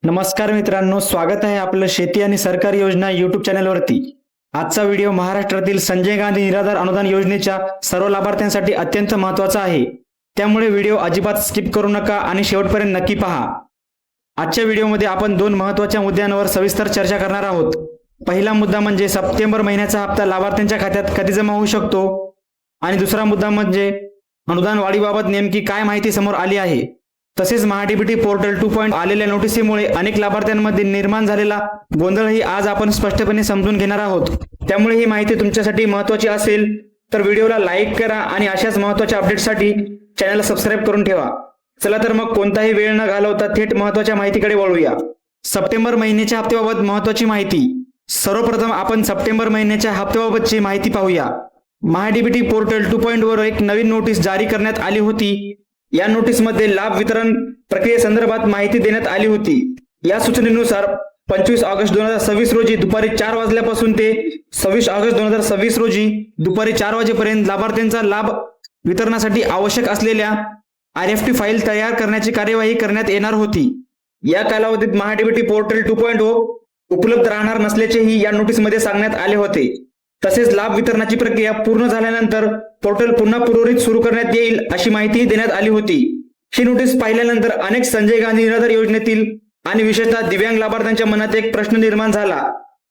नमस्कार मित्रांनो, स्वागत आहे आपलं शेती आणि सरकारी योजना युट्यूब चॅनलवरती। आजचा व्हिडिओ महाराष्ट्रातील संजय गांधी निराधार अनुदान योजनेच्या सर्व लाभार्थ्यांसाठी अत्यंत महत्त्वाचा आहे, त्यामुळे व्हिडिओ अजिबात स्किप करू नका आणि शेवटपर्यंत नक्की पहा। आजच्या व्हिडिओमध्ये आपण दोन महत्त्वाच्या मुद्द्यांवर सविस्तर चर्चा करणार आहोत। पहिला मुद्दा म्हणजे सप्टेंबर महिन्याचा हप्ता लाभार्थ्यांच्या खात्यात कधी जमा होऊ शकतो आणि दुसरा मुद्दा म्हणजे अनुदान वाढीबाबत नेमकी काय माहिती समोर आली आहे। तसेच महाडीबीटी पोर्टल 2.0 आलेल्या नोटिसीमुळे अनेक लाभार्थ्यांमध्ये निर्माण झालेला गोंधळही आज आपण स्पष्टपणे समजून घेणार आहोत। त्यामुळे ही माहिती तुमच्यासाठी महत्त्वाची असेल तर व्हिडिओला लाईक करा आणि अशाच महत्त्वाच्या अपडेट्ससाठी चॅनलला सबस्क्राईब करून ठेवा। चला तर मग कोणताही वेळ न घालवता थेट महत्त्वाच्या माहितीकडे वळूया। सप्टेंबर महिन्याच्या हप्त्याबाबत महत्त्वाची माहिती। सर्वप्रथम आपण सप्टेंबर महिन्याच्या हप्त्याबाबतची माहिती पाहूया। महाडीबीटी पोर्टल 2.0 वर एक नवीन नोटीस जारी करण्यात आली होती। या नोटीसमध्ये लाभ वितरण प्रक्रियेसंदर्भात माहिती देण्यात आली होती। या सूचनेनुसार 25 ऑगस्ट 2026 रोजी दुपारी 4 वाजल्यापासून ते 26 ऑगस्ट 2026 रोजी दुपारी 4 वाजेपर्यंत लाभार्थ्यांचा लाभ वितरणासाठी आवश्यक असलेल्या RFT फाईल तयार करण्याची कार्यवाही करण्यात येणार होती। या कालावधीत महाडीबीटी पोर्टल 2.0 उपलब्ध राहणार नसल्याचेही या नोटीसमध्ये सांगण्यात आले होते। तसेच लाभ वितरणाची प्रक्रिया पूर्ण झाल्यानंतर पोर्टल पुन्हा पूर्वरित सुरू करण्यात येईल अशी माहिती देण्यात आली होती। ही नोटीस पाहिल्यानंतर अनेक संजय गांधी निराधार योजनेतील आणि विशेषतः दिव्यांग लाभार्थ्यांच्या मनात एक प्रश्न निर्माण झाला,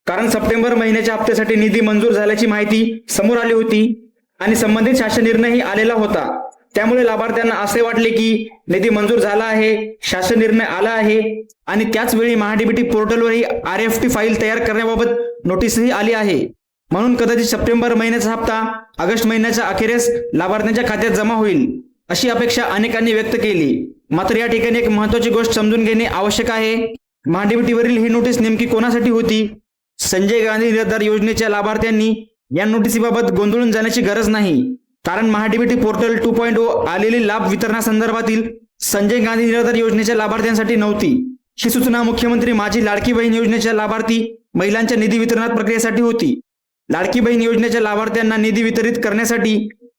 कारण सप्टेंबर महिन्याच्या हप्त्यासाठी निधी मंजूर झाल्याची माहिती समोर आली होती आणि संबंधित शासन निर्णयही आलेला होता। त्यामुळे लाभार्थ्यांना असे वाटले की निधी मंजूर झाला आहे, शासन निर्णय आला आहे आणि त्याच वेळी महाडीबीटी पोर्टलवरही RFT फाईल तयार करण्याबाबत नोटीसही आली आहे। म्हणून कदाचित सप्टेंबर महिन्याचा हप्ता ऑगस्ट महिन्याच्या अखेरीस लाभार्थ्यांच्या खात्यात जमा होईल अशी अपेक्षा अनेकांनी व्यक्त केली। मात्र या ठिकाणी एक महत्त्वाची गोष्ट समजून घेणे आवश्यक आहे। महाडीबीटीवरील ही नोटीस नेमकी कोणासाठी होती? संजय गांधी निराधार योजनेच्या लाभार्थ्यांनी या नोटीसीबाबत गोंधळून जाण्याची गरज नाही, कारण महाडीबीटी पोर्टल 2.0 आलेली लाभ वितरणासंदर्भातील संजय गांधी निराधार योजनेच्या लाभार्थ्यांसाठी नव्हती। ही सूचना मुख्यमंत्री माझी लाडकी बहीण योजनेच्या लाभार्थी महिलांच्या निधी वितरणात प्रक्रियेसाठी होती। लाडकी बहीण योजनेच्या लाभार्थ्यांना निधी वितरित करण्यासाठी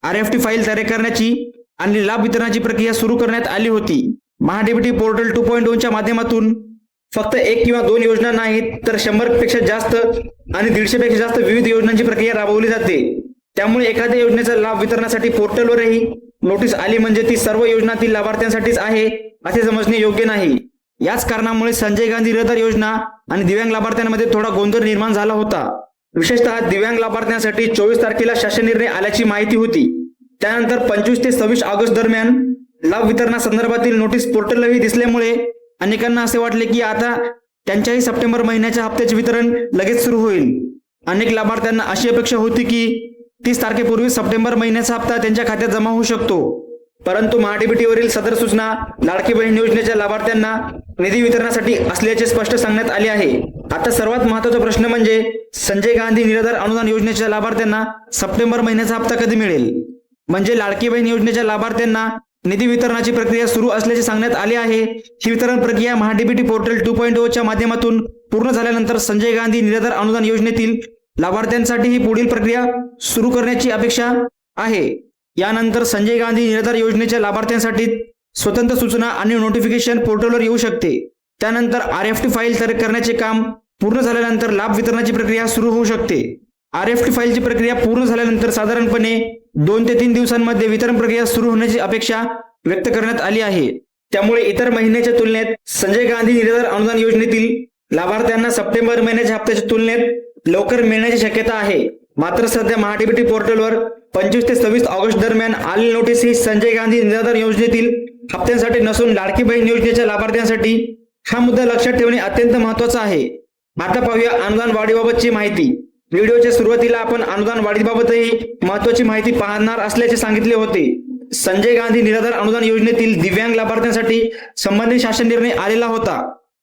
RFT फाईल तयार करण्याची आणि लाभ वितरणाची प्रक्रिया सुरू करण्यात आली होती। महाडीबीटी पोर्टल 2.0 च्या माध्यमातून फक्त एक किंवा दोन योजना नाहीत तर 100 पेक्षा जास्त आणि 150 पेक्षा जास्त विविध योजनांची प्रक्रिया राबवली जाते। त्यामुळे एखाद्या योजनेचा लाभ वितरणासाठी पोर्टलवरही नोटीस आली म्हणजे ती सर्व योजनातील लाभार्थ्यांसाठीच आहे असे समजणे योग्य नाही। याच कारणामुळे संजय गांधी निराधार योजना आणि दिव्यांग लाभार्थ्यांमध्ये थोडा गोंधळ निर्माण झाला होता। विशेषतः दिव्यांग लाभार्थ्यांसाठी 24 तारखेला शासन निर्णय आल्याची माहिती होती। त्यानंतर 25 ते 26 ऑगस्ट दरम्यान लाभ वितरणासंदर्भातील नोटीस पोर्टलही दिसल्यामुळे अनेकांना असे वाटले की आता त्यांच्याही सप्टेंबर महिन्याच्या हप्त्याचे वितरण लगेच सुरू होईल। अनेक लाभार्थ्यांना अशी अपेक्षा होती की 30 तारखेपूर्वी सप्टेंबर महिन्याचा हप्ता त्यांच्या खात्यात जमा होऊ शकतो, परंतु महाडीबीटीवरील सदर सूचना लाडकी बहीण योजनेच्या लाभार्थ्यांना निधी वितरणासाठी असल्याचे स्पष्ट सांगण्यात आले आहे। आता सर्वात महत्त्वाचा प्रश्न म्हणजे संजय गांधी निराधार अनुदान योजनेच्या लाभार्थ्यांना सप्टेंबर महिन्याचा हप्ता कधी मिळेल? म्हणजे लाडकी बहीण योजनेच्या लाभार्थ्यांना निधी वितरणाची प्रक्रिया सुरू असल्याचे सांगण्यात आले आहे। ही वितरण प्रक्रिया महाडीबीटी पोर्टल 2.0 च्या माध्यमातून पूर्ण झाल्यानंतर संजय गांधी निराधार अनुदान योजनेतील लाभार्थ्यांसाठी ही पुढील प्रक्रिया सुरू करण्याची अपेक्षा आहे। यानंतर संजय गांधी निराधार योजनेच्या लाभार्थ्यांसाठी स्वतंत्र सूचना आणि नोटिफिकेशन पोर्टलवर येऊ शकते। त्यानंतर RFT फाईल तयार करण्याचे काम पूर्ण झाल्यानंतर लाभ वितरणाची प्रक्रिया सुरू होऊ शकते। RFT फाईलची प्रक्रिया पूर्ण झाल्यानंतर साधारणपणे 2 ते 3 दिवसांमध्ये वितरण प्रक्रिया सुरू होण्याची अपेक्षा व्यक्त करण्यात आली आहे। त्यामुळे इतर महिन्याच्या तुलनेत संजय गांधी निराधार अनुदान योजनेतील लाभार्थ्यांना सप्टेंबर महिन्याच्या हप्त्याच्या तुलनेत लवकर मिळण्याची शक्यता आहे। मात्र सध्या महाडीबीटी पोर्टलवर 25 ते 26 ऑगस्ट दरम्यान आलेली नोटीस ही संजय गांधी निराधार योजनेतील हप्त्यांसाठी नसून लाडकी बहीण योजनेच्या लाभार्थ्यांसाठी हा मुद्दा लक्षात ठेवणे अत्यंत महत्त्वाचा आहे। आता पाहूया अनुदान वाढीबाबतची माहिती। व्हिडिओच्या सुरुवातीला आपण अनुदान वाढीबाबतही महत्त्वाची माहिती पाहणार असल्याचे सांगितले होते। संजय गांधी निराधार अनुदान योजनेतील दिव्यांग लाभार्थ्यांसाठी संबंधित शासन निर्णय आलेला होता।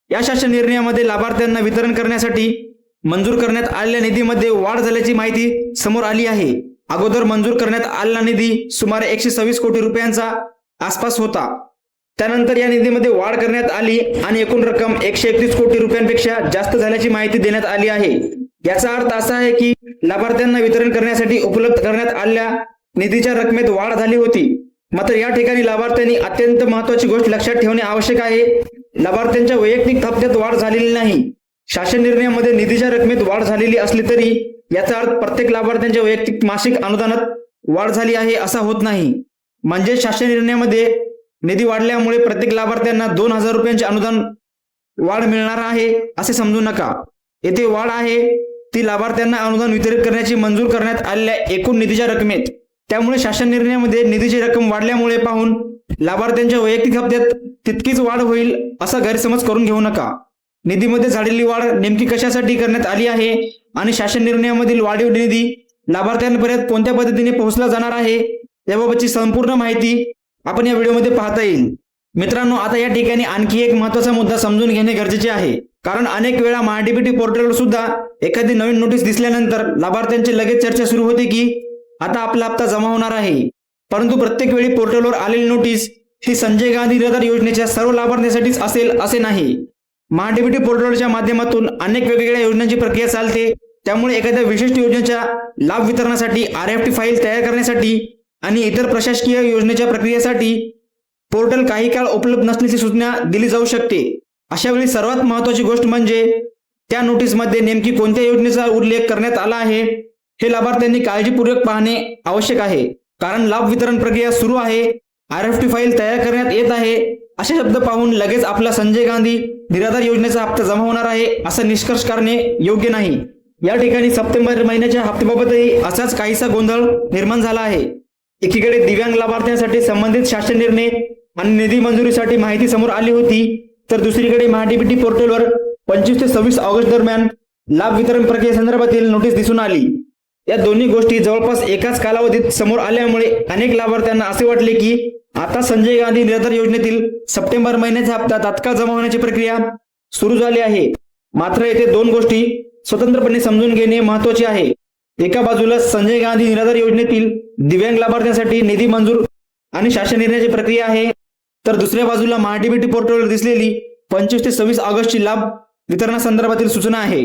या शासन निर्णयामध्ये लाभार्थ्यांना वितरण करण्यासाठी मंजूर करण्यात आलेल्या निधीमध्ये वाढ झाल्याची माहिती समोर आली आहे। अगोदर मंजूर करण्यात आलेला निधी सुमारे 126 कोटी रुपयांचा आसपास होता। त्यानंतर या निधीमध्ये वाढ करण्यात आली आणि एकूण रक्कम 131 कोटी रुपयांपेक्षा जास्त झाल्याची माहिती देण्यात आली आहे। याचा अर्थ असा आहे की लाभार्थ्यांना वितरण करण्यासाठी उपलब्ध करण्यात आलेल्या निधीच्या रकमेत वाढ झाली होती। मात्र या ठिकाणी लाभार्थ्यांनी अत्यंत महत्त्वाची गोष्ट लक्षात ठेवणे आवश्यक आहे, लाभार्थ्यांच्या वैयक्तिक हप्त्यात वाढ झालेली नाही. शासन निर्णयामध्ये निधीच्या रकमेत वाढ झालेली असली तरी याचा अर्थ प्रत्येक लाभार्थ्यांच्या वैयक्तिक मासिक अनुदानात वाढ झाली आहे असा होत नाही. म्हणजे शासन निर्णयामध्ये निधी वाढल्यामुळे प्रत्येक लाभार्थ्यांना 2,000 रुपयांचे अनुदान वाढ मिळणार आहे असे समजू नका. येथे वाढ आहे ती लाभार्थ्यांना अनुदान वितरित करण्याची मंजूर करण्यात आलेल्या एकूण निधीच्या रकमेत. त्यामुळे शासन निर्णयामध्ये निधीची रक्कम वाढल्यामुळे पाहून लाभार्थ्यांच्या वैयक्तिक हप्त्यात तितकीच वाढ होईल असा गैरसमज करून घेऊ नका. निधीमध्ये झालेली वाढ नेमकी कशासाठी करण्यात आली आहे आणि शासन निर्णयामधील वाढीव निधी लाभार्थ्यांपर्यंत कोणत्या पद्धतीने पोहोचला जाणार आहे याबाबतची संपूर्ण माहिती आपण या व्हिडिओमध्ये पाहता येईल. मित्रांनो, आता या ठिकाणी आणखी एक महत्त्वाचा मुद्दा समजून घेणे गरजेचे आहे. कारण अनेक वेळा महाडीबीटी पोर्टलवर सुद्धा एखादी नवीन नोटीस दिसल्यानंतर लाभार्थ्यांची लगेच चर्चा सुरू होते की आता आपला हप्ता जमा होणार आहे. परंतु प्रत्येक वेळी पोर्टलवर आलेली नोटीस ही संजय गांधी निराधार योजनेच्या सर्व लाभार्थ्यांसाठीच असेल असे नाही. महाडीबीटी पोर्टलच्या माध्यमातून अनेक वेगवेगळ्या योजनांची प्रक्रिया चालते. त्यामुळे एखाद्या विशिष्ट योजनेच्या लाभ वितरणासाठी RFT फाईल तयार करण्यासाठी आणि इतर प्रशासकीय योजनेच्या प्रक्रियेसाठी पोर्टल काही काळ उपलब्ध नसण्याची सूचना दिली जाऊ शकते. अशा वेळी सर्वात महत्त्वाची गोष्ट म्हणजे त्या नोटीसमध्ये नेमकी कोणत्या योजनेचा उल्लेख करण्यात आला आहे हे लाभार्थ्यांनी काळजीपूर्वक पाहणे आवश्यक आहे. कारण लाभ वितरण प्रक्रिया सुरू आहे, RFT फाईल तयार करण्यात येत आहे असे शब्द पाहून लगेच आपला संजय गांधी निराधार योजनेचा हप्ता जमा होणार आहे असा निष्कर्ष करणे योग्य नाही. या ठिकाणी सप्टेंबर महिन्याच्या हप्त्याबाबतही असाच काहीसा गोंधळ निर्माण झाला आहे. एकीकडे दिव्यांग लाभार्थ्यांसाठी संबंधित शासन निर्णय आणि निधी मंजुरीसाठी माहिती समोर आली होती, तर दुसरीकडे महाडीबीटी पोर्टलवर 25 ते 26 ऑगस्ट दरम्यान लाभ वितरण प्रक्रियेसंदर्भातील नोटीस दिसून आली. या दोन्ही गोष्टी जवळपास एकाच कालावधीत समोर आल्यामुळे अनेक लाभार्थ्यांना असे वाटले की आता संजय गांधी निराधार योजनेतील सप्टेंबर महिन्याचा हप्ता तात्काळ जमा होण्याची प्रक्रिया सुरू झाली आहे. मात्र येथे दोन गोष्टी स्वतंत्रपणे समजून घेणे महत्त्वाचे आहे. एका बाजूला संजय गांधी निराधार योजनेतील दिव्यांग लाभार्थ्यांसाठी निधी मंजूर आणि शासन निर्णयाची प्रक्रिया आहे, तर दुसऱ्या बाजूला महाडीबीटी पोर्टलवर दिसलेली 25 ते 26 ऑगस्टची लाभ वितरणासंदर्भातील सूचना आहे.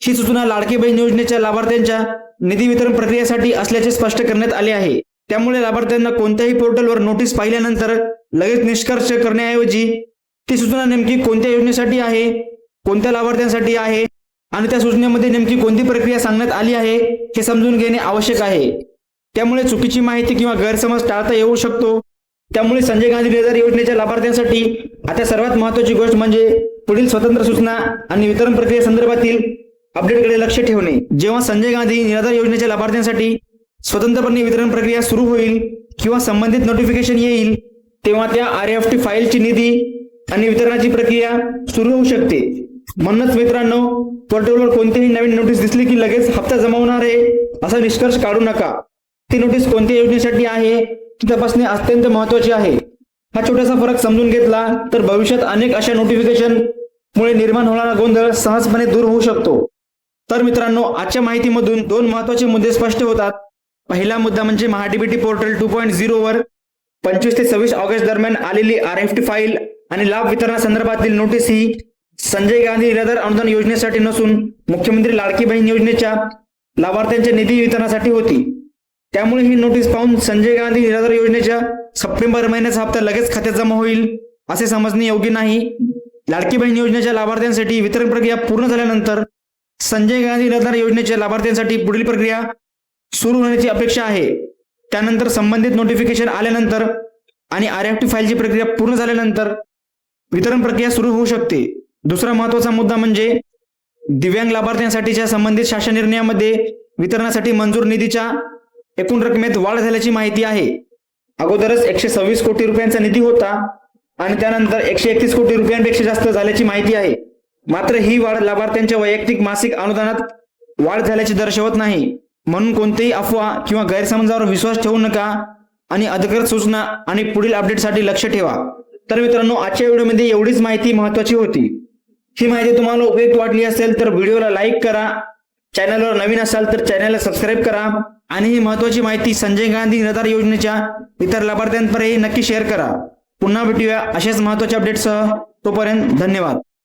ही सूचना लाडकी बहीण योजनेच्या लाभार्थ्यांच्या निधी वितरण प्रक्रियेसाठी असल्याचे स्पष्ट करण्यात आले आहे. त्यामुळे लाभार्थ्यांना कोणत्याही पोर्टलवर नोटीस पाहिल्यानंतर लगेच निष्कर्ष करण्याऐवजी ती सूचना नेमकी कोणत्या योजनेसाठी आहे, कोणत्या लाभार्थ्यांसाठी आहे आणि त्या सूचनेमध्ये नेमकी कोणती प्रक्रिया सांगण्यात आली आहे हे समजून घेणे आवश्यक आहे. त्यामुळे चुकीची माहिती किंवा गैरसमज टाळता येऊ शकतो. त्यामुळे संजय गांधी निराधार योजनेच्या लाभार्थ्यांसाठी आता सर्वात महत्त्वाची गोष्ट म्हणजे पुढील स्वतंत्र सूचना आणि वितरण प्रक्रियेसंदर्भातील अपडेटकडे लक्ष ठेवणे. जेव्हा संजय गांधी निराधार योजनेच्या लाभार्थ्यांसाठी स्वतंत्रपणे वितरण प्रक्रिया सुरू होईल किंवा संबंधित नोटिफिकेशन येईल तेव्हा त्या RFT फाईलची निधी आणि वितरणाची प्रक्रिया सुरू होऊ शकते. म्हणूनच मित्रांनो, पोर्टलवर कोणतीही नवीन नोटीस दिसली की लगेच हप्ता जमा होणार आहे असा निष्कर्ष काढू नका. ती नोटीस कोणत्या योजनेसाठी आहे ती तपासणे अत्यंत महत्त्वाचे आहे. हा छोटासा फरक समजून घेतला तर भविष्यात अनेक अशा नोटिफिकेशन मुळे निर्माण होणारा गोंधळ सहजपणे दूर होऊ शकतो. तर मित्रांनो, आजच्या माहितीमधून दोन महत्त्वाचे मुद्दे स्पष्ट होतात. पहिला मुद्दा म्हणजे महाडीबीटी पोर्टल 2.0 वर 25 ते 26 ऑगस्ट दरम्यान आलेली RFT फाईल आणि लाभ वितरणासंदर्भातील नोटीस ही संजय गांधी निराधार अनुदान योजनेसाठी नसून मुख्यमंत्री लाडकी बहीण योजनेच्या लाभार्थ्यांच्या निधी वितरणासाठी होती. त्यामुळे ही नोटीस पाहून संजय गांधी निराधार योजनेच्या सप्टेंबर महिन्याचा हप्ता लगेच खात्यात जमा होईल असे समजणे योग्य नाही. लाडकी बहीण योजनेच्या लाभार्थ्यांसाठी वितरण प्रक्रिया पूर्ण झाल्यानंतर संजय गांधी निराधार योजनेच्या लाभार्थ्यांसाठी पुढील प्रक्रिया सुरू होण्याची अपेक्षा आहे. त्यानंतर संबंधित नोटिफिकेशन आल्यानंतर आणि RFT फाईलची प्रक्रिया पूर्ण झाल्यानंतर वितरण प्रक्रिया सुरू होऊ शकते. दुसरा महत्त्वाचा मुद्दा म्हणजे दिव्यांग लाभार्थ्यांसाठीच्या संबंधित शासन निर्णयामध्ये वितरणासाठी मंजूर निधीच्या एकूण रकमेत वाढ झाल्याची माहिती आहे. अगोदरच 126 कोटी रुपयांचा निधी होता आणि त्यानंतर 131 कोटी रुपयांपेक्षा जास्त झाल्याची माहिती आहे. मात्र ही वाढ लाभार्थ्यांच्या वैयक्तिक मासिक अनुदानात वाढ झाल्याचे दर्शवत नाही. म्हणून कोणतेही अफवा किंवा गैरसमजावर विश्वास ठेवू नका आणि अधिकृत सूचना आणि पुढील अपडेटसाठी लक्ष ठेवा. तर मित्रांनो, आजच्या व्हिडिओमध्ये एवढीच माहिती महत्त्वाची होती. ही माहिती तुम्हाला उपयुक्त वाटली असेल तर व्हिडिओला लाईक करा, चॅनलवर नवीन असाल तर चॅनलला सबस्क्राईब करा आणि ही महत्त्वाची माहिती संजय गांधी निराधार योजनेच्या इतर लाभार्थ्यांपर्यंत नक्की शेअर करा. पुन्हा भेटूया अशाच महत्त्वाच्या अपडेटसह. तोपर्यंत धन्यवाद.